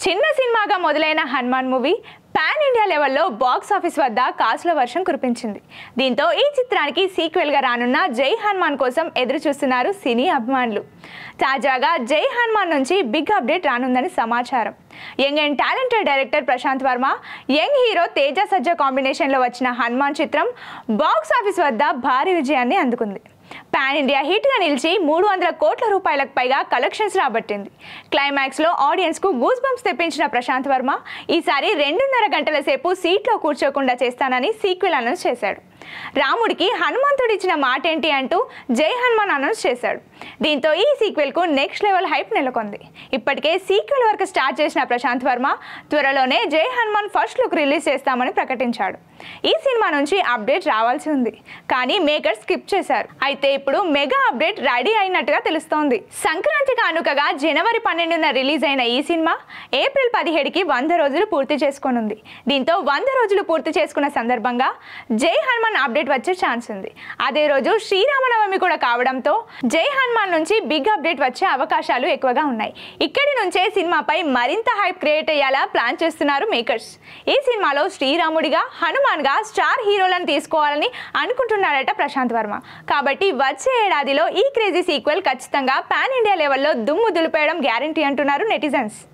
చిన్న సినిమాగా మొదలైన హనుమాన్ మూవీ పాన్ ఇండియా లెవెల్లో బాక్స్ ఆఫీస్ వద్ద కాసుల వర్షం కురిపించింది. దీంతో ఈ చిత్రానికి సీక్వెల్గా రానున్న జై హనుమాన్ కోసం ఎదురు చూస్తున్నారు సినీ అభిమానులు. తాజాగా జై హనుమాన్ నుంచి బిగ్ అప్డేట్ రానుందని సమాచారం. Young and talented director Prasanth Varma, young hero Teja Sajja కాంబినేషన్లో వచ్చిన హనుమాన్ చిత్రం బాక్స్ ఆఫీస్ వద్ద భారీ విజయాన్ని అందుకుంది. పాన్ ఇండియా హిట్గా నిలిచి 300 కోట్ల రూపాయలకు పైగా కలెక్షన్స్ రాబట్టింది. క్లైమాక్స్లో ఆడియన్స్కు గూస్ బంప్స్ తెప్పించిన ప్రశాంత్ వర్మ ఈసారి 2.5 గంటల సేపు సీట్లో కూర్చోకుండా చేస్తానని సీక్వెల్ అనౌన్స్ చేశాడు. రాముడికి హనుమంతుడు ఇచ్చిన మాట ఏంటి అంటూ జై హనుమాన్ అనౌన్స్ చేశాడు. దీంతో ఈ సీక్వెల్కు నెక్స్ట్ లెవెల్ హైప్ నెలకొంది. ఇప్పటికే సీక్వెల్ వర్క్ స్టార్ట్ చేసిన ప్రశాంత్ వర్మ త్వరలోనే జై హనుమాన్ ఫస్ట్ లుక్ రిలీజ్ చేస్తామని ప్రకటించాడు. ఈ సినిమా నుంచి అప్డేట్ రావాల్సి ఉంది, కానీ మేకర్స్ స్కిప్ చేశారు. అయితే ఇప్పుడు మెగా అప్డేట్ రెడీ అయినట్టుగా తెలుస్తోంది. సంక్రాంతి కానుకగా జనవరి 12న రిలీజ్ అయిన ఈ సినిమా ఏప్రిల్ 17కి 100 రోజులు పూర్తి చేసుకోనుంది. దీంతో 100 రోజులు పూర్తి చేసుకున్న సందర్భంగా జై హనుమాన్ అప్డేట్ వచ్చే ఛాన్స్ ఉంది. అదే రోజు శ్రీరామనవమి కూడా కావడంతో జై హనుమాన్ నుంచి బిగ్ అప్డేట్ వచ్చే అవకాశాలు ఎక్కువగా ఉన్నాయి. ఇక్కడి నుంచే సినిమాపై మరింత హైప్ క్రియేట్ అయ్యేలా ప్లాన్ చేస్తున్నారు మేకర్స్. ఈ సినిమాలో శ్రీరాముడిగా, హనుమాన్గా స్టార్ హీరోలను తీసుకోవాలని అనుకుంటున్నాడట ప్రశాంత్ వర్మ. కాబట్టి వచ్చే ఏడాదిలో ఈ క్రేజీ సీక్వెల్ ఖచ్చితంగా పాన్ ఇండియా లెవెల్లో దుమ్ము దులిపేయడం గ్యారంటీ అంటున్నారు నెటిజన్స్.